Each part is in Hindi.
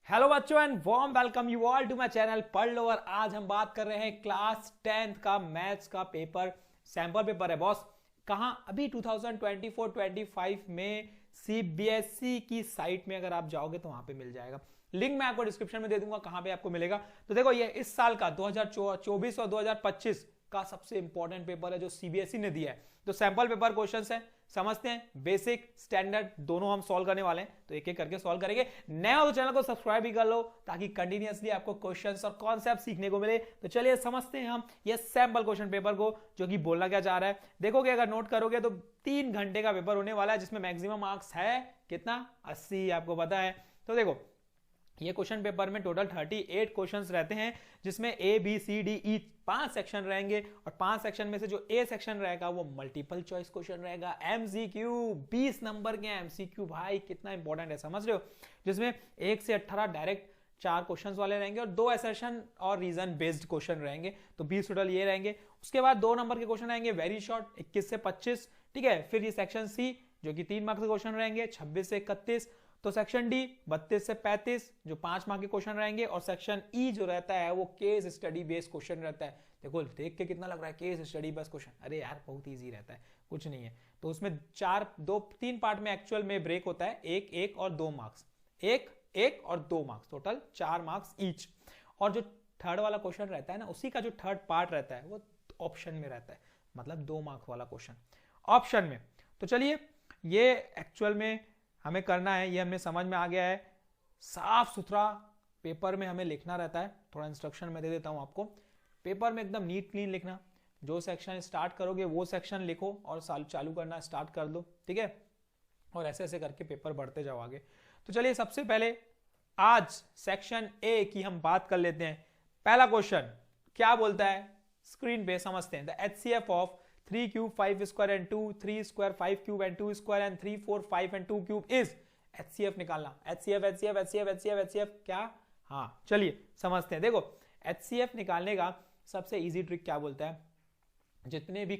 हेलो बच्चों and warm welcome you all to my channel पढ़ लो। और आज हम बात कर रहे हैं क्लास 10th का मैथ्स का पेपर, सैंपल पेपर है बॉस। कहां? अभी 2024-25 में सीबीएसई की साइट में अगर आप जाओगे तो वहां पे मिल जाएगा। लिंक मैं आपको डिस्क्रिप्शन में दे दूंगा कहां पे आपको मिलेगा। तो देखो, ये इस साल का 2024 और 2025 का सबसे इंपॉर्टेंट पेपर है जो सीबीएसई ने दिया है। तो सैंपल पेपर क्वेश्चंस है, समझते हैं। बेसिक स्टैंडर्ड दोनों हम सॉल्व करने वाले हैं, तो एक एक करके सॉल्व करेंगे। नए हो तो चैनल को सब्सक्राइब भी कर लो ताकि कंटिन्यूअसली आपको क्वेश्चंस और कॉन्सेप्ट सीखने को मिले। तो चलिए समझते हैं हम ये सैंपल क्वेश्चन पेपर को, जो कि बोलना क्या चाह रहा है। देखोगे, अगर नोट करोगे तो 3 घंटे का पेपर होने वाला है, जिसमें मैक्सिमम मार्क्स है कितना? 80, आपको पता है। तो देखो, ये क्वेश्चन पेपर में टोटल 38 क्वेश्चंस रहते हैं, जिसमें A B C D E 5 section रहेंगे। और 5 सेक्शन में से जो ए सेक्शन रहेगा वो मल्टीपल चॉइस क्वेश्चन रहेगा। एमसीक्यू 20 नंबर के एमसीक्यू, भाई कितना इंपॉर्टेंट है, समझ रहे हो। जिसमें 1 से 18 डायरेक्ट 4 क्वेश्चंस वाले रहेंगे और 2 असर्शन और रीजन बेस्ड क्वेश्चन रहेंगे। तो 20 टोटल ये रहेंगे। उसके बाद 2 नंबर के क्वेश्चन रहेंगे वेरी शॉर्ट, 21 से 25, ठीक है। फिर ये सेक्शन सी जो कि 3 मार्क्स के क्वेश्चन रहेंगे, 26 से 31। तो सेक्शन डी 32 से 35 जो 5 मार्क के क्वेश्चन रहेंगे। और सेक्शन ई जो रहता है वो केस स्टडी बेस्ड क्वेश्चन रहता है। देखो, देख के कितना लग रहा है केस स्टडी बेस्ड क्वेश्चन, अरे यार बहुत इजी रहता है, कुछ नहीं है। तो उसमें 3 पार्ट में एक्चुअल में ब्रेक होता है, 1 और 2 मार्क्स, 1 और 2 मार्क्स, टोटल 4 मार्क्स ईच। और जो थर्ड वाला क्वेश्चन रहता है ना, उसी का जो थर्ड पार्ट रहता है वो ऑप्शन में रहता है, मतलब 2 मार्क्स वाला क्वेश्चन ऑप्शन में। तो चलिए, ये एक्चुअल में हमें करना है, ये हमें समझ में आ गया है। साफ सुथरा पेपर में हमें लिखना रहता है। थोड़ा इंस्ट्रक्शन मैं दे देता हूं आपको। पेपर में एकदम नीट क्लीन लिखना, जो सेक्शन स्टार्ट करोगे वो सेक्शन लिखो और चालू करना स्टार्ट कर दो, ठीक है। और ऐसे ऐसे करके पेपर बढ़ते जाओ आगे। तो चलिए, सबसे पहले आज सेक्शन ए की हम बात कर लेते हैं। पहला क्वेश्चन क्या बोलता है, स्क्रीन पे समझते हैं। The HCF of 3 cube 5 square and 2 3 square 5 cube and 2 square and 3 4 5 and 2 cube is HCF निकालना। HCF क्या? हाँ, चलिए समझते हैं। देखो, HCF निकालने का सबसे इजी ट्रिक क्या बोलता है, जितने भी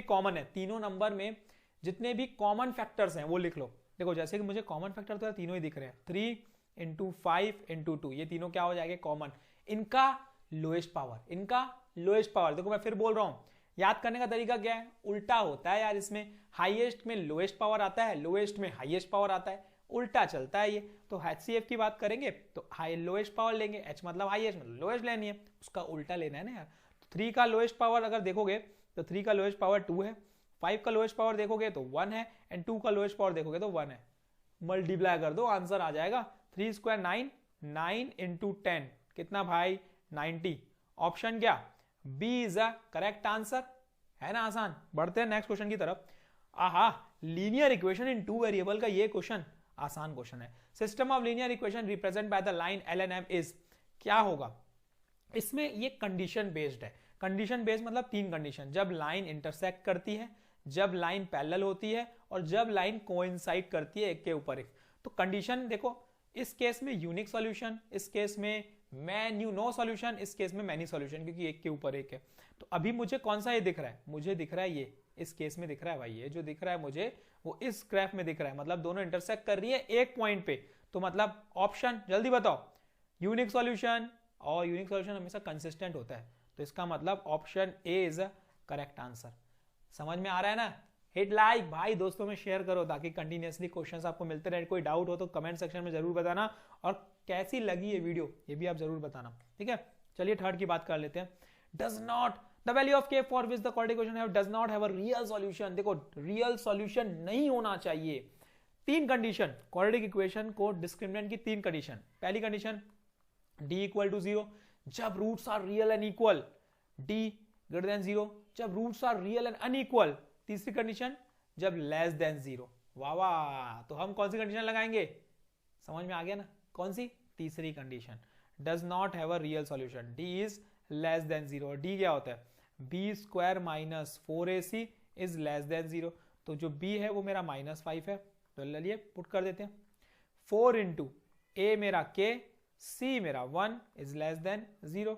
कॉमन है तीनों नंबर में, जितने भी कॉमन फैक्टर्स हैं वो लिख लो। देखो, जैसे कि मुझे कॉमन फैक्टर तो तीनों ही दिख रहे हैं, 3 इंटू 5 इंटू 2, ये तीनों क्या हो जाएंगे? कॉमन। इनका लोएस्ट पावर, देखो मैं फिर बोल रहा हूं, याद करने का तरीका क्या है? उल्टा होता है यार। इसमें हाईएस्ट में लोएस्ट पावर आता है, लोएस्ट में हाईएस्ट पावर आता है, उल्टा चलता है ये। तो HCF की बात करेंगे तो हाई लोएस्ट पावर लेंगे, H मतलब हाईएस्ट, मतलब लोएस्ट लेनी है, उसका उल्टा लेना है ना यार। तो 3 का लोएस्ट पावर अगर देखोगे तो 3 का लोएस्ट पावर 2 है, 5 का लोएस्ट पावर देखोगे तो 1 है, एंड 2 का लोएस्ट पावर देखोगे तो 1 है। मल्टीप्लाई कर दो, आंसर आ जाएगा 3 स्क्वायर 9, 9 इंटू 10 कितना भाई? 90। ऑप्शन क्या? B is a correct answer, है ना। आसान। बढ़ते हैं नेक्स्ट क्वेश्चन की तरफ। आहा, लीनियर इक्वेशन इन 2 वेरिएबल का ये क्वेश्चन आसान क्वेश्चन है। System of linear equation represent by the line L and M is, क्या होगा? इसमें ये कंडीशन बेस्ड है। कंडीशन बेस्ड मतलब 3 कंडीशन, जब लाइन इंटरसेक्ट करती है, जब लाइन पैरेलल होती है, और जब लाइन कोइंसाइड करती है एक के ऊपर एक। तो कंडीशन देखो, इस केस में यूनिक सॉल्यूशन, इस केस में नो सॉल्यूशन, इस केस में मैनी सॉल्यूशन, क्योंकि एक के ऊपर एक है। तो अभी मुझे कौन सा ये दिख रहा है? मुझे दिख रहा है ये, इस केस में दिख रहा है भाई, ये जो दिख रहा है मुझे वो इस ग्राफ में दिख रहा है, मतलब दोनों इंटरसेक्ट कर रही है एक पॉइंट पे। तो मतलब ऑप्शन जल्दी बताओ, यूनिक सॉल्यूशन। और यूनिक सॉल्यूशन हमेशा कंसिस्टेंट होता है, तो इसका मतलब option A is a correct answer. समझ में आ रहा है ना? हिट लाइक भाई, दोस्तों में शेयर करो ताकि कंटिन्यूअसली क्वेश्चंस आपको मिलते रहे। कोई डाउट हो तो कमेंट सेक्शन में जरूर बताना, और कैसी लगी ये वीडियो ये भी आप जरूर बताना, ठीक है। चलिए थर्ड की बात कर लेते हैं। Does not the value of k for which the quadratic equation have does not have a real solution. देखो, रियल सॉल्यूशन नहीं होना चाहिए। 3 कंडीशन, क्वाड्रेटिक इक्वेशन को डिस्क्रिमिनेंट की 3 कंडीशन। पहली कंडीशन, d इक्वल टू 0 जब roots are real and equal, d greater than 0 जब roots are real and unequal. तीसरी कंडीशन, जब लेस देन 0। वाह वाह, तो हम कौन सी कंडीशन लगाएंगे? समझ में आ गया ना? कौन सी? तीसरी condition, does not have a real solution, d is less than 0। d क्या होता है? b square minus 4ac is less than 0। तो जो b है वो मेरा -5 है, तो चलिए पुट कर देते हैं। 4 इंटू a मेरा k, c मेरा 1 is less than 0।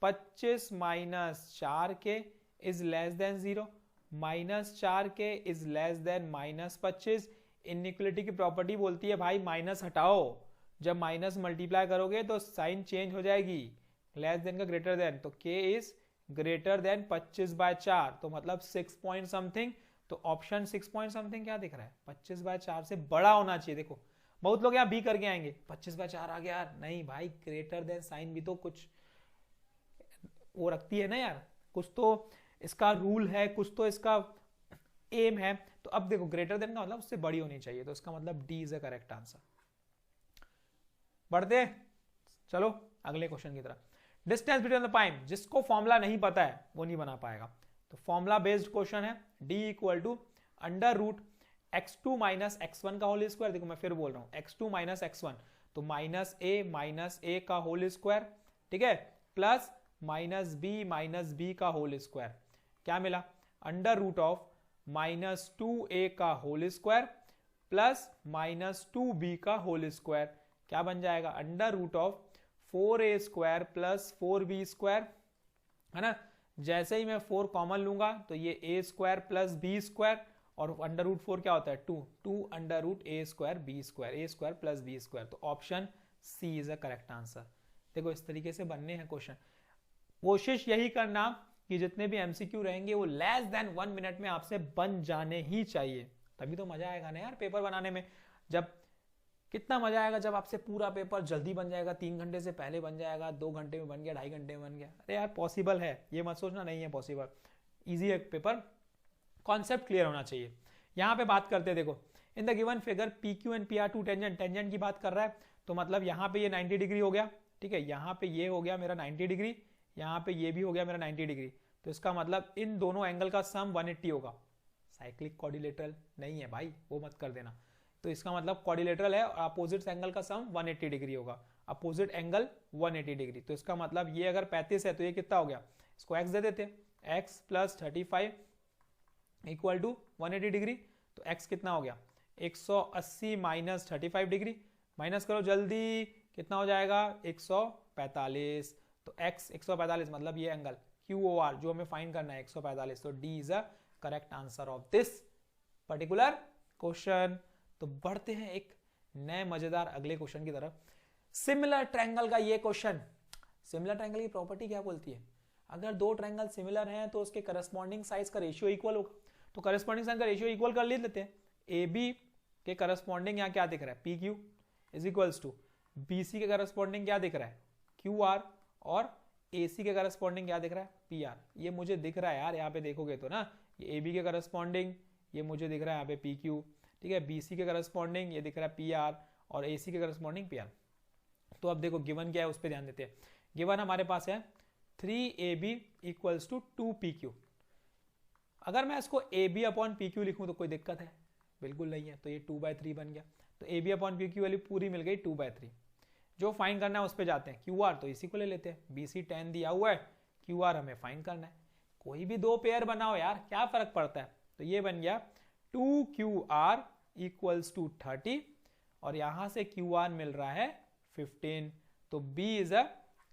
25 minus 4k is less than 0, -4k is less than -25। Inequality की प्रॉपर्टी बोलती है भाई माइनस हटाओ, जब माइनस मल्टीप्लाई करोगे तो साइन चेंज हो जाएगी, लेस देन का ग्रेटर देन, तो k इज ग्रेटर देन 25/4, तो मतलब 6 पॉइंट समथिंग, तो ऑप्शन 6 पॉइंट समथिंग क्या दिख रहा है, 25/4 से बड़ा होना चाहिए। देखो बहुत लोग यहाँ बी करके आएंगे, 25/4 आ गया यार, नहीं भाई, ग्रेटर देन साइन भी तो कुछ वो रखती है ना यार, कुछ तो इसका रूल है, कुछ तो इसका एम है। तो अब देखो ग्रेटर देन का मतलब उससे बड़ी होनी चाहिए, तो इसका मतलब D is a correct answer. बढ़ते चलो अगले क्वेश्चन की तरफ। डिस्टेंस बिटवीन द पॉइंट, जिसको फॉर्मूला नहीं पता है वो नहीं बना पाएगा, तो फॉर्मूला बेस्ड क्वेश्चन है। D equal to under root x2 minus x1 का होल स्क्वायर, देखो मैं फिर बोल रहा हूं x2 माइनस x1, तो माइनस ए का होल स्क्वायर, ठीक है, प्लस माइनस बी का होल स्क्वायर, क्या मिला, अंडर रूट ऑफ -2a का होल स्क्वायर प्लस -2b का होल स्क्वायर, क्या बन जाएगा, under root of 4a square plus 4b square, है ना। जैसे ही मैं 4 कॉमन लूंगा तो ये a square plus b square, और अंडर रूट 4 क्या होता है 2 under root a square b square, a square plus b square, तो option C is a correct answer. देखो इस तरीके से बनने हैं क्वेश्चन। कोशिश यही करना कि जितने भी एमसीक्यू रहेंगे वो लेस देन 1 मिनट में आपसे बन जाने ही चाहिए, तभी तो मजा आएगा ना यार पेपर बनाने में। जब कितना मजा आएगा जब आपसे पूरा पेपर जल्दी बन जाएगा, 3 घंटे से पहले बन जाएगा, 2 घंटे में बन गया, 2.5 घंटे में बन गया। अरे यार पॉसिबल है, ये मत सोचना नहीं है पॉसिबल, इजी है पेपर, कॉन्सेप्ट क्लियर होना चाहिए। यहाँ पे बात करते हैं, देखो in the given figure P Q and P R two tangent की बात कर रहा है, तो मतलब यहाँ पे ये 90 डिग्री हो गया, ठीक है, यहाँ पे ये हो गया मेरा 90 डिग्री, यहाँ पे ये भी हो गया मेरा 90 डिग्री, तो इसका मतलब इन दोनों एंगल का सम 180 होगा। साइक्लिक क्वाड्रिलेटरल नहीं है भाई, वो मत कर देना। तो इसका मतलब क्वाड्रिलेटरल है और अपोजिट एंगल का सम 180 डिग्री होगा, अपोजिट एंगल 180 डिग्री, तो इसका मतलब ये अगर 35 है तो ये कितना हो गया, इसको x दे देते हैं, x plus 35 equal to 180 degree, तो x कितना हो गया 180 माइनस 35 डिग्री, माइनस करो जल्दी, कितना हो जाएगा 145, तो x 145 मतलब ये एंगल QOR जो हमें फाइंड करना है 145, तो D is a correct answer of this particular question. तो बढ़ते हैं एक नए मजेदार अगले क्वेश्चन की तरफ। सिमिलर ट्रायंगल का ये क्वेश्चन, सिमिलर ट्रायंगल की प्रॉपर्टी क्या बोलती है, अगर दो ट्रायंगल सिमिलर हैं तो उसके करस्पॉन्डिंग साइज का रेशियो इक्वल होगा, तो करस्पॉन्डिंग साइज का रेशियो इक्वल कर लेते हैं। AB के करस्पॉन्डिंग यहाँ क्या दिख रहा है PQ is equals to BC के करस्पॉन्डिंग क्या दिख रहा है QR, और AC के करस्पॉन्डिंग क्या दिख रहा है PR। ये मुझे दिख रहा है यार, यहाँ पे देखोगे तो ना, ये AB के करस्पॉन्डिंग ये मुझे दिख रहा है यहाँ पे PQ, ठीक है, BC के करस्पॉन्डिंग ये दिख रहा है PR, और AC के करस्पॉन्डिंग PR। तो अब देखो गिवन क्या है उस पर ध्यान देते हैं। गिवन हमारे पास है 3AB इक्वल्स टू 2PQ। अगर मैं इसको AB अपॉन PQ लिखूं तो कोई दिक्कत है, बिल्कुल नहीं है, तो ये 2/3 बन गया, तो AB अपॉन PQ वाली पूरी मिल गई 2/3। जो फाइंड करना है उस पर जाते हैं, QR तो इसी को ले लेते हैं, BC 10 दिया हुआ है, QR हमें फाइंड करना है, कोई भी दो पेयर बनाओ यार, क्या फर्क पड़ता है। तो ये बन गया 2QR इक्वल्स टू 30, और यहां से QR मिल रहा है 15, तो B is a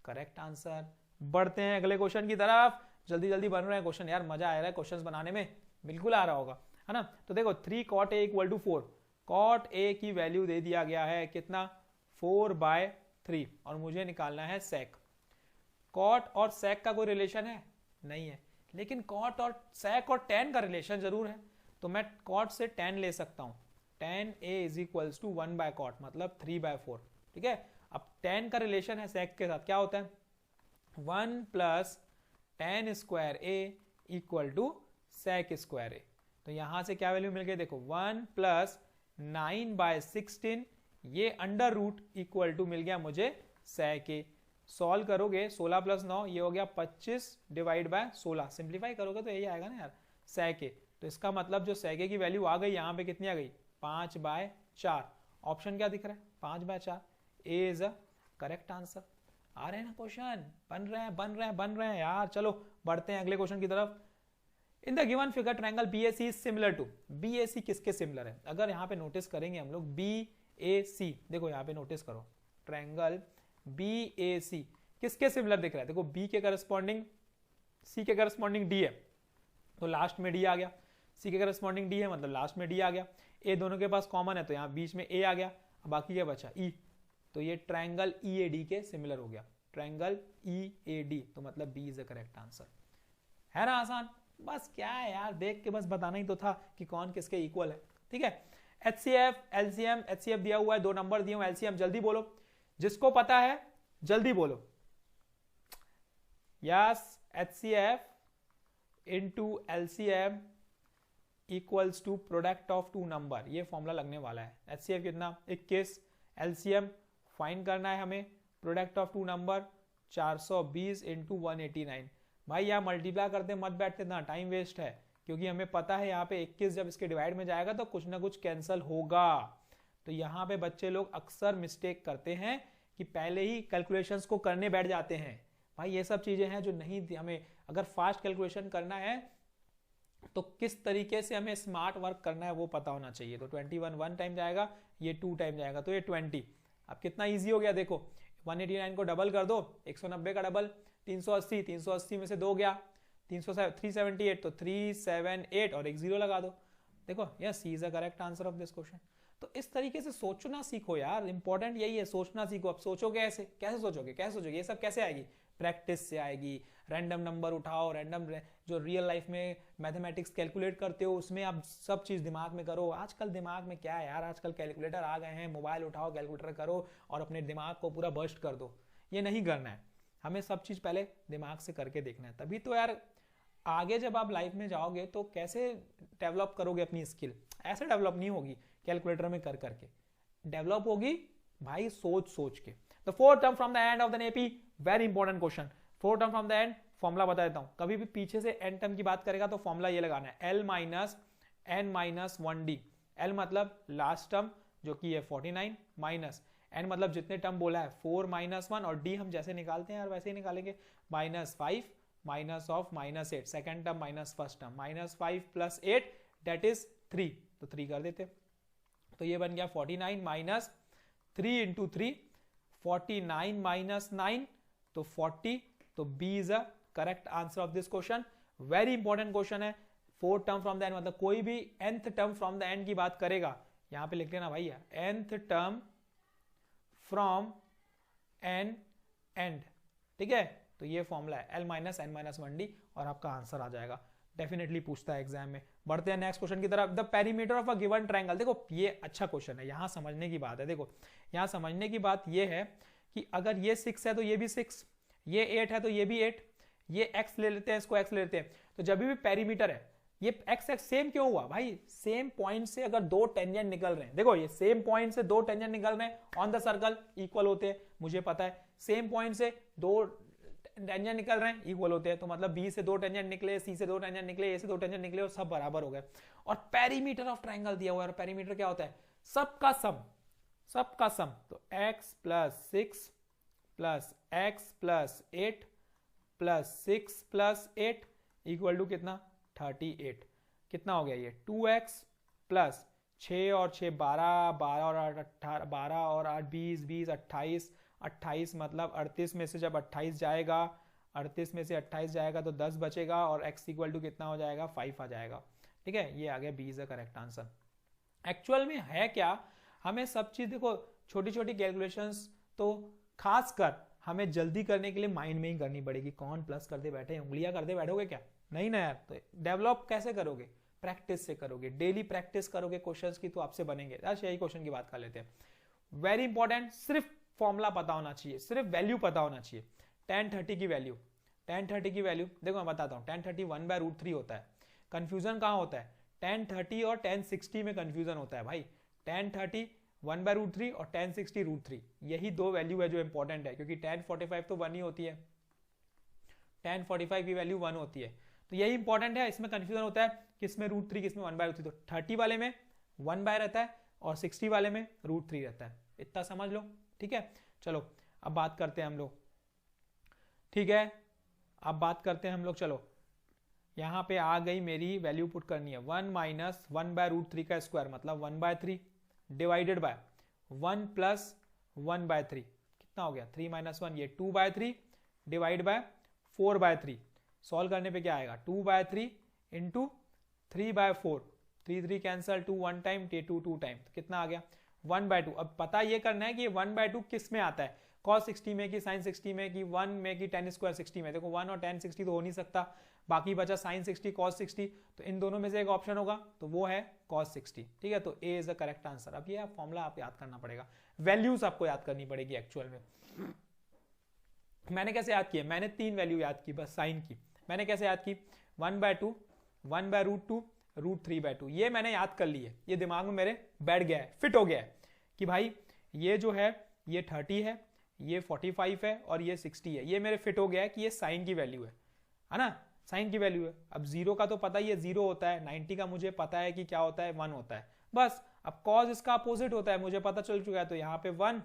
correct answer. बढ़ते हैं अगले क्वेश्चन की तरफ, जल्दी जल्दी बन रहे हैं क्वेश्चन यार, मजा आ रहा है क्वेश्चंस बनाने में, बिल्कुल आ रहा होगा, है ना। तो देखो 3 cot A equal to 4, cot A की वैल्यू दे दिया गया है कितना 4/3, और मुझे निकालना है sec। cot और sec का कोई रिलेशन है नहीं है, लेकिन cot और sec और tan का रिलेशन जरूर है, तो मैं cot से tan ले सकता हूं, tan A is equals to 1/cot मतलब 3/4, ठीक है। अब tan का रिलेशन है sec के साथ, क्या होता है 1 plus tan square A equal to sec square A, तो यहां से क्या वैल्यू मिल गई, देखो 1 प्लस 9/16, ये अंडर रूट इक्वल टू मिल गया मुझे sec A। सॉल्व करोगे 16 प्लस 9 ये हो गया 25 डिवाइड बाय 16, सिंप्लीफाई करोगे तो यही आएगा ना यार sec A। तो इसका मतलब जो sec A की वैल्यू आ गई यहाँ पे कितनी आ गई 5/4, ऑप्शन क्या दिख रहा है 5/4, A is a correct answer. आ रहे हैं ना क्वेश्चन, बन रहे हैं यार। चलो बढ़ते हैं अगले क्वेश्चन की तरफ। In the given figure triangle BAC is similar to, BAC किसके सिमिलर है, अगर यहाँ पे नोटिस करेंगे हम लोग BAC, देखो यहाँ पे नोटिस करो ट्रायंगल BAC किसके सिमिलर दिख रहा है, देखो B के करस्पॉन्डिंग C के करस्पॉन्डिंग D है, तो लास्ट में D आ गया, C के करस्पॉन्डिंग D है मतलब लास्ट में D आ गया, A दोनों के पास कॉमन है तो यहाँ बीच में A आ गया, बाकी क्या बचा E, तो ये ट्रायंगल EAD के सिमिलर हो गया, ट्रायंगल EAD, तो मतलब B is the correct answer. है ना आसान, बस क्या है यार, देख के बस बताना ही तो था कि कौन किसके इक्वल है। ठीक है, HCF, LCM, HCF दिया हुआ है, 2 नंबर दिए हुए, LCM जल्दी बोलो, जिसको पता है जल्दी बोलो। Yes, HCF into LCM equals to product of 2 number, ये फॉर्मूला लगने वाला है। HCF कितना 21, LCM फाइंड करना है हमें, प्रोडक्ट ऑफ 2 नंबर 420 इंटू 189। भाई यहाँ मल्टीप्लाई करते मत बैठते ना, टाइम वेस्ट है, क्योंकि हमें पता है यहाँ पे 21 जब इसके डिवाइड में जाएगा तो कुछ ना कुछ कैंसिल होगा। तो यहाँ पे बच्चे लोग अक्सर मिस्टेक करते हैं कि पहले ही कैलकुलेशंस को करने बैठ जाते हैं। भाई ये सब चीजें हैं जो नहीं, हमें अगर फास्ट कैलकुलेशन करना है तो किस तरीके से हमें स्मार्ट वर्क करना है वो पता होना चाहिए। तो 21 1 टाइम जाएगा, ये 2 टाइम जाएगा, तो ये 20। अब कितना इजी हो गया देखो, 189 को डबल कर दो, 190 का डबल 380, 380 में से 2 गया 378, तो 378 और एक 0 लगा दो। देखो yes, C is the correct answer of this question. तो इस तरीके से सोचना सीखो यार, इंपॉर्टेंट यही है, सोचना सीखो। अब सोचोगे ऐसे, कैसे सोचोगे, कैसे सोचोगे, ये सब कैसे आएगी, प्रैक्टिस से आएगी। रैंडम नंबर उठाओ, रैंडम जो रियल लाइफ में मैथमेटिक्स कैलकुलेट करते हो उसमें आप सब चीज दिमाग में करो। आजकल दिमाग में क्या है यार, आजकल कैलकुलेटर आ गए हैं, मोबाइल उठाओ, कैलकुलेटर करो और अपने दिमाग को पूरा बर्स्ट कर दो। ये नहीं करना है, हमें सब चीज पहले दिमाग से करके देखना है, तभी तो यार आगे जब आप लाइफ में जाओगे तो कैसे डेवलप करोगे अपनी स्किल। ऐसे डेवलप नहीं होगी कैलकुलेटर में कर करके, डेवलप होगी भाई सोच सोच के। The fourth term from the end of the AP, very important question. Fourth term from the and, formula बता देता हूं, कभी भी पीछे से एन टर्म की बात करेगा तो फॉर्मुला ये लगाना है, L minus N minus 1D। L मतलब लास्ट टर्म जो कि है 49, माइनस N मतलब जितने टर्म बोला है 4 माइनस 1, और D हम जैसे निकालते हैं यार वैसे ही निकालेंगे, minus 5 minus of minus 8, second term minus first term, minus 5 plus 8 that is 3, तो 3 कर देते। तो ये बन गया 49 माइनस 3 इंटू 3, 49 माइनस 9 तो 40, तो B is a correct answer of this question. Very important question है। Fourth term from the end मतलब कोई भी nth term from the end की बात करेगा, यहां पे लिख लेना भैया, nth term from an end, ठीक है। तो ये फॉर्मूला है L minus N minus 1D और आपका आंसर आ जाएगा, डेफिनेटली पूछता है एग्जाम में। बढ़ते हैं नेक्स्ट क्वेश्चन की तरफ। The perimeter of a given triangle, देखो ये अच्छा क्वेश्चन है, यहां समझने की बात है। देखो यहां समझने की बात ये है कि अगर ये 6 है तो ये भी 6, ये 8 है तो ये भी 8, ये x ले लेते हैं, इसको x ले लेते हैं, तो जब भी पेरीमीटर है ये x x सेम क्यों हुआ भाई, सेम पॉइंट से अगर 2 टेंजेंट निकल रहे हैं, देखो ये सेम पॉइंट से 2 टेंजेंट निकल रहे हैं ऑन द सर्कल, इक्वल होते हैं, मुझे पता है। सेम पॉइंट से 2 टेंजेंट निकल रहे हैं, इक्वल होते हैं, तो मतलब B से 2 टेंजेंट निकले, C से 2 टेंजेंट निकले, A से 2 टेंजेंट निकले और सब बराबर हो गए। और पेरीमीटर ऑफ ट्रायंगल दिया हुआ है, और पेरीमीटर क्या होता है, सबका सम, सबका सम। तो x plus 6 plus x plus 8 plus 6 plus 8 equal to कितना, 38। कितना हो गया ये, 2x प्लस 6 और 6 12, 12 और 8 18, 12 और 8 20, 20 28, 28 मतलब 38 में से जब 28 जाएगा, 38 में से 28 जाएगा तो 10 बचेगा और x इक्वल टू कितना हो जाएगा, 5 आ जाएगा। ठीक है, ये आ गया B is the correct answer. Actual में है क्या, हमें सब चीज देखो, छोटी छोटी कैलकुलेशंस तो खासकर हमें जल्दी करने के लिए माइंड में ही करनी पड़ेगी। कौन प्लस करते बैठे, उंगलियां करते बैठोगे क्या, नहीं ना यार। तो डेवलप कैसे करोगे, प्रैक्टिस से करोगे, डेली प्रैक्टिस करोगे क्वेश्चंस की तो आपसे बनेंगे। अच्छा यही क्वेश्चन की बात कर लेते हैं, वेरी इंपॉर्टेंट, सिर्फ फॉर्मूला पता होना चाहिए, सिर्फ वैल्यू पता होना चाहिए। tan 30 की वैल्यू, tan 30 की वैल्यू देखो मैं बताता हूँ, tan 30 1/√3 होता है। कंफ्यूजन कहाँ होता है, tan 30 और tan 60 में कंफ्यूजन होता है भाई। tan 30 1/√3 और tan 60 √3, यही 2 वैल्यू है जो इंपॉर्टेंट है, क्योंकि tan 45 तो 1 ही होती है, tan 45 की वैल्यू 1 होती है, तो यही इंपॉर्टेंट है। इसमें कंफ्यूजन होता है किसमें √3 किसमें 1/√3, तो 30 वाले में 1 रहता है और 60 वाले में √3 रहता है, इतना समझ लो। ठीक है, चलो अब बात करते हैं हम लोग। ठीक है, अब बात करते हैं हम लोग, चलो यहां पे आ गई मेरी वैल्यू पुट करनी है, 1 माइनस 1/√3 का स्क्वायर मतलब 1/3 डिवाइडेड बाय 1 प्लस 1/3, कितना हो गया 3 माइनस 1, ये 2/3 डिवाइड बाय 4/3। सॉल्व करने पे क्या आएगा, 2/3 इंटू 3/4, 3 3 कैंसल, 2 1 टाइम, 2 2 टाइम, तो कितना आ गया 1/2। अब पता ये करना है कि 1/2 किस में आता है, cos 60 में कि sin 60 में कि 1 में कि tan स्क्वायर 60 में। देखो 1 और tan 60 तो हो नहीं सकता, बाकी बचा sin 60 cos 60, तो इन दोनों में से एक ऑप्शन होगा, तो वो है cos 60। ठीक है, तो ए इज द करेक्ट आंसर। अब ये फॉर्मूला आप याद करना पड़ेगा, वैल्यूज आपको याद करनी पड़ेगी एक्चुअल में। मैंने कैसे याद किया, मैंने 3 वैल्यू याद की बस साइन की। मैंने कैसे याद की, 1/2, 1/√2, √3/2, ये मैंने याद कर ली है, ये दिमाग में मेरे बैठ गया है, फिट हो गया है कि भाई ये जो है ये 30 है, ये 45 है और ये 60 है। ये मेरे फिट हो गया है कि ये साइन की वैल्यू है ना, साइन की वैल्यू है। अब जीरो का तो पता ही है 0 होता है, 90 का मुझे पता है कि क्या होता है 1 होता है बस। अब कॉस इसका अपोजिट होता है मुझे पता चल चुका है, तो यहाँ पे 1,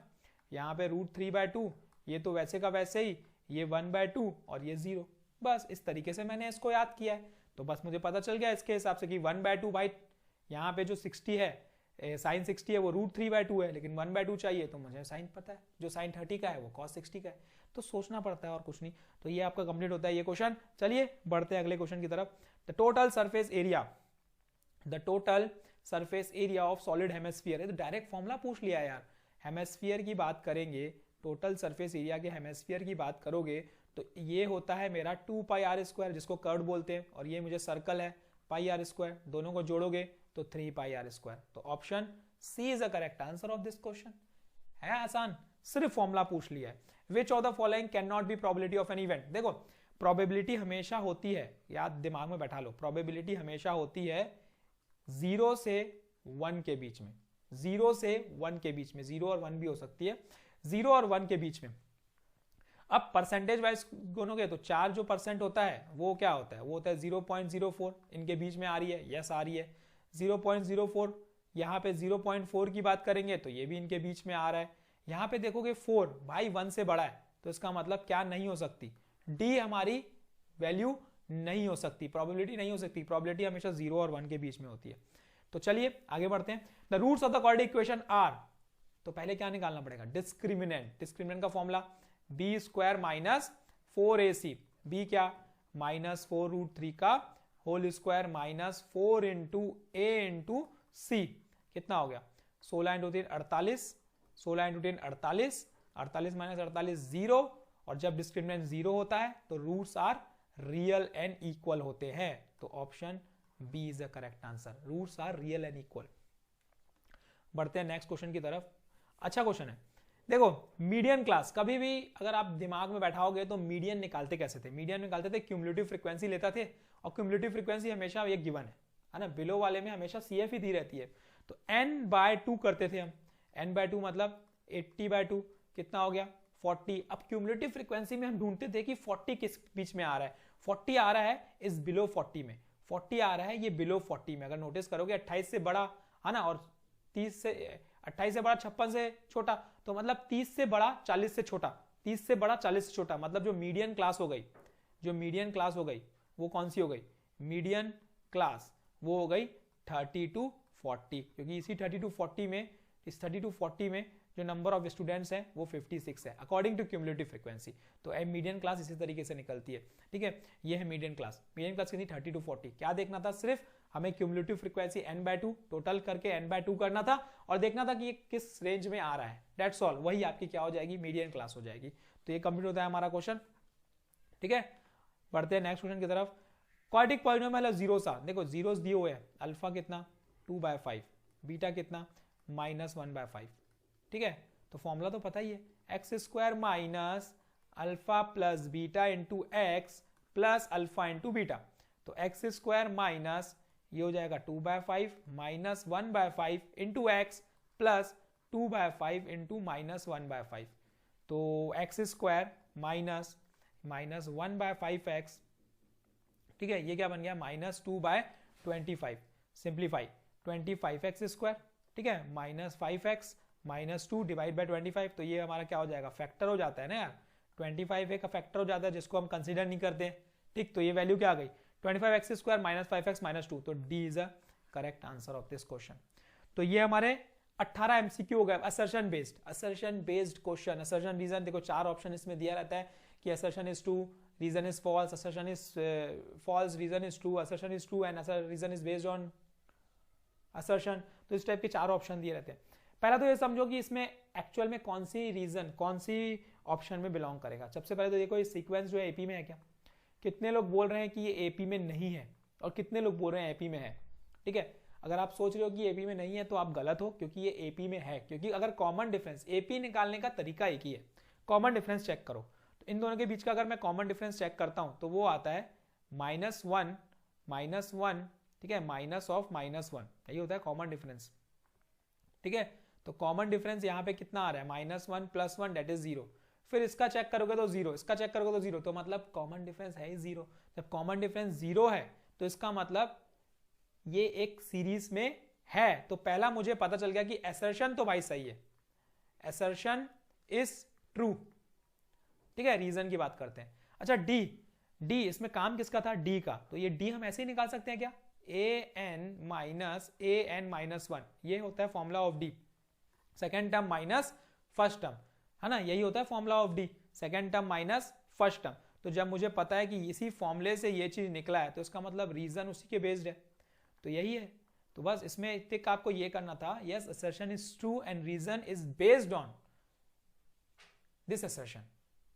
यहाँ पे √3/2, ये तो वैसे का वैसे ही, ये 1/2 और ये 0। बस इस तरीके से मैंने इसको याद किया है, तो बस मुझे पता चल गया इसके हिसाब से कि 1/2 भाई, यहाँ पे जो 60 है साइन 60 है वो √3/2 है, लेकिन 1/2 चाहिए तो मुझे साइन पता है, जो साइन 30 का है वो cos 60 का है, तो सोचना पड़ता है और कुछ नहीं। तो ये आपका कंप्लीट होता है ये क्वेश्चन। चलिए बढ़ते हैं अगले क्वेश्चन की तरफ। The total surface area, the total surface area of solid hemisphere, तो डायरेक्ट फॉर्मूला पूछ लिया यार। हेमिस्फीयर की बात करेंगे, टोटल सरफेस एरिया के हेमिस्फीयर की बात करोगे तो ये होता है मेरा 2πr², जिसको कर्व बोलते हैं, और ये मुझे सर्कल है πr², दोनों को जोड़ोगे तो 3πr²। तो option C is the correct answer of this question. है आसान, सिर्फ फॉर्मूला पूछ लिया है। Which of the following can not be probability of an event. देखो प्रोबेबिलिटी हमेशा होती है, याद दिमाग में बैठा लो, प्रोबेबिलिटी हमेशा होती है 0 से 1 के बीच में, 0 से 1 के बीच में, 0 और 1 भी हो सकती है, 0 और 1 के बीच में। अब परसेंटेज वाइज गिनोगे तो 4 जो % होता है वो क्या होता है, वो होता है 0.04, इनके बीच में आ रही है, यस आ रही है 0.04। यहाँ पे 0.4 की बात करेंगे तो ये भी इनके बीच में आ रहा है। यहाँ पे देखोगे 4 भाई 1 से बड़ा है, तो इसका मतलब क्या नहीं हो सकती, डी हमारी वैल्यू नहीं हो सकती, प्रोबेबिलिटी नहीं हो सकती। प्रोबेबिलिटी हमेशा 0 और 1 के बीच में होती है। तो चलिए आगे बढ़ते हैं। The roots of the quadratic equation are, तो पहले क्या निकालना पड़ेगा, डिस्क्रिमिनेंट। डिस्क्रिमिनेंट का फॉर्मूला b² - 4ac, b क्या -4√3 का whole square -4 into a into C, कितना हो गया 16 इंटू 3 48, 16 इंटू 10 48, 48 माइनस 48 0, और जब डिस्क्रिमिनेंट 0 होता है तो roots are real and equal होते हैं, तो option B is the correct answer, roots are real and equal. बढ़ते हैं नेक्स्ट क्वेश्चन की तरफ। अच्छा क्वेश्चन है, देखो मीडियन क्लास, कभी भी अगर आप दिमाग में बैठाओगे तो मीडियन निकालते कैसे थे, मीडियन निकालते थे क्यूमुलेटिव फ्रीक्वेंसी लेता थे, और क्यूमुलेटिव फ्रीक्वेंसी हमेशा एक गिवन है ना, बिलो वाले में हमेशा CF ही दी रहती है, तो n/2 करते थे हम, n/2 मतलब 80/2, कितना हो गया 40। अब क्यूमुलेटिव फ्रीक्वेंसी में हम ढूंढते थे कि 40 किस बीच में आ रहा है, 40 आ रहा है इस बिलो 40 में, 40 आ रहा है ये बिलो 40 में। अगर नोटिस करोगे 28 से बड़ा है ना, और 30 से 28 से बड़ा 56 से छोटा, तो मतलब 30 से बड़ा 40 से छोटा, 30 से बड़ा 40 से छोटा, मतलब जो मीडियन क्लास हो गई, जो मीडियन क्लास हो गई वो कौन सी हो गई, मीडियन क्लास वो हो गई 30 to 40, क्योंकि इसी 30 to 40 में, इस 30 to 40 में जो नंबर ऑफ स्टूडेंट्स हैं वो 56 है अकॉर्डिंग टू क्यूमुलेटिव फ्रीक्वेंसी। तो मीडियन क्लास इसी तरीके से निकलती है। ठीक है, ये है मीडियन क्लास। मीडियन क्लास कितनी 30 to 40। क्या देखना था, सिर्फ हमें क्यूमुलेटिव फ्रीक्वेंसी n/2 टोटल करके n/2 करना था और देखना था कि ये किस रेंज में आ रहा है, दैट्स ऑल। वही आपकी क्या हो जाएगी, मीडियन क्लास हो जाएगी। तो ये कंप्लीट होता है हमारा क्वेश्चन। ठीक है, बढ़ते हैं नेक्स्ट क्वेश्चन की तरफ। क्वाड्रेटिक पॉलिनोमियल है जीरो सा, देखो जीरोस दिए हुए हैं, अल्फा कितना 2/5, बीटा कितना -1/5। ठीक है, तो फॉर्मूला तो पता ही है, x² minus alpha plus beta into x plus alpha into beta. तो x² माइनस ये हो जाएगा 2/5 minus 1/5 into x plus 2/5 into -1/5। तो x² माइनस -1/5x, ठीक है, ये क्या बन गया -2/25। सिंप्लीफाई 25x², ठीक है, -5x -2 डिवाइड बाय 25, तो ये हमारा क्या हो जाएगा, फैक्टर हो जाता है ना यार, 25 का फैक्टर हो जाता है जिसको हम कंसीडर नहीं करते। ठीक, तो ये वैल्यू क्या आ गई 25x² -5x -2, तो D is a correct answer of this question. तो ये हमारे 18 MCQ हो गए assertion based question. Assertion reason, देखो 4 ऑप्शन इसमें दिया रहता है कि assertion is true, reason is false, assertion is false, reason is true, assertion is true and reason is based on assertion। तो इस टाइप के 4 ऑप्शन दिए रहते हैं। पहला तो ये समझो कि इसमें एक्चुअल में कौन सी रीजन, कौन सी ऑप्शन में बिलोंग करेगा। सबसे पहले तो देखो ये सीक्वेंस जो है एपी में है क्या, कितने लोग बोल रहे हैं कि ये एपी में नहीं है और कितने लोग बोल रहे हैं एपी में है। ठीक है, अगर आप सोच रहे हो कि एपी में नहीं है तो आप गलत हो, क्योंकि ये एपी में है। क्योंकि अगर कॉमन डिफरेंस, एपी निकालने का तरीका एक ही है, कॉमन डिफरेंस चेक करो। तो इन दोनों के बीच का अगर मैं कॉमन डिफरेंस चेक करता हूं तो वो आता है -1, ठीक है, माइनस ऑफ -1, यही होता है कॉमन डिफरेंस। ठीक है, तो कॉमन डिफरेंस यहाँ पे कितना आ रहा है, -1 + 1 दैट इज 0। फिर इसका चेक करोगे तो 0, इसका चेक करोगे तो 0, तो मतलब कॉमन डिफरेंस है ही 0। जब कॉमन डिफरेंस 0 है तो इसका मतलब ये एक सीरीज में है। तो पहला मुझे पता चल गया कि असर्शन तो भाई सही है, असर्शन इज ट्रू। ठीक है, रीजन की बात करते हैं। अच्छा डी इसमें काम किसका था, डी का। तो ये डी हम ऐसे ही निकाल सकते हैं क्या, an-1, ये होता है formula of D. Second term minus first term, है ना, यही होता है formula of D, second term minus first term. तो जब मुझे पता है कि इसी फॉर्मूले से ये चीज निकला है तो इसका मतलब रीजन उसी के बेस्ड है, तो यही है। तो बस इसमें टिक आपको ये करना था, yes assertion is true and reason is based on this assertion.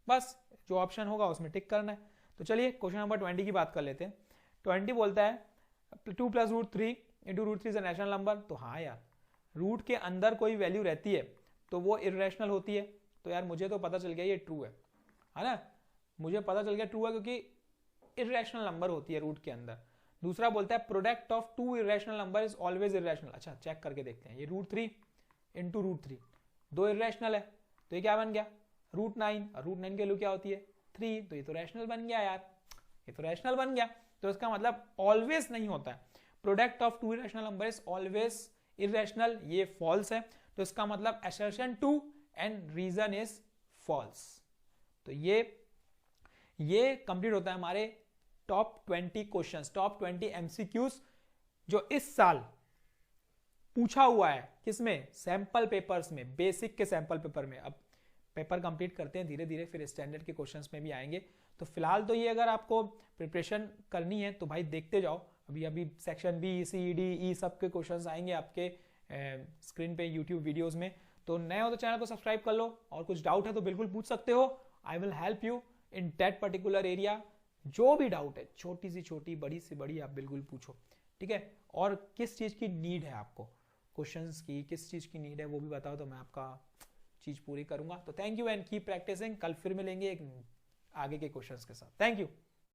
बस जो ऑप्शन होगा उसमें टिक करना है। तो चलिए क्वेश्चन नंबर 20 की बात कर लेते हैं। 20 बोलता है 2 + √3 × √3 इज अ नेचुरल नंबर। तो हाँ यार, रूट के अंदर कोई वैल्यू रहती है तो वो इरेशनल होती है। तो यार मुझे तो पता चल गया ये ट्रू है ना, मुझे पता चल गया ट्रू है, क्योंकि इरेशनल नंबर होती है रूट के अंदर। दूसरा बोलता है product of 2 irrational number is always irrational. अच्छा चेक करके देखते हैं, ये √3 × √3 2 इरेशनल है, तो ये क्या बन गया, √9। और √9 की वैल्यू क्या होती है, 3, तो ये तो रैशनल बन गया यार, ये तो रैशनल बन गया। तो इसका मतलब ऑलवेज नहीं होता है, product of 2 irrational number is always irrational, ये फॉल्स है। तो इसका मतलब assertion 2 and reason is false. तो ये कंप्लीट होता है हमारे टॉप 20 क्वेश्चंस, टॉप 20 एमसीक्यूज जो इस साल पूछा हुआ है। किसमें, सैंपल पेपर्स में, बेसिक के सैंपल पेपर में। अब पेपर कंप्लीट करते हैं धीरे धीरे, फिर स्टैंडर्ड के क्वेश्चंस में भी आएंगे। तो फिलहाल तो ये अगर आपको प्रिपरेशन करनी है तो भाई देखते जाओ, अभी सेक्शन बी, सी, डी, ई सब के क्वेश्चंस आएंगे आपके स्क्रीन पे यूट्यूब वीडियोस में। तो नए हो तो चैनल को सब्सक्राइब कर लो, और कुछ डाउट है तो बिल्कुल पूछ सकते हो। I will help you in that particular area. जो भी डाउट है, छोटी से छोटी, बड़ी से बड़ी, आप बिल्कुल पूछो। ठीक है, और किस चीज की नीड है आपको, क्वेश्चंस की किस चीज की नीड है वो भी बताओ, तो मैं आपका चीज पूरी करूंगा। तो thank you and keep practising. कल फिर मिलेंगे एक आगे के क्वेश्चंस के साथ। Thank you.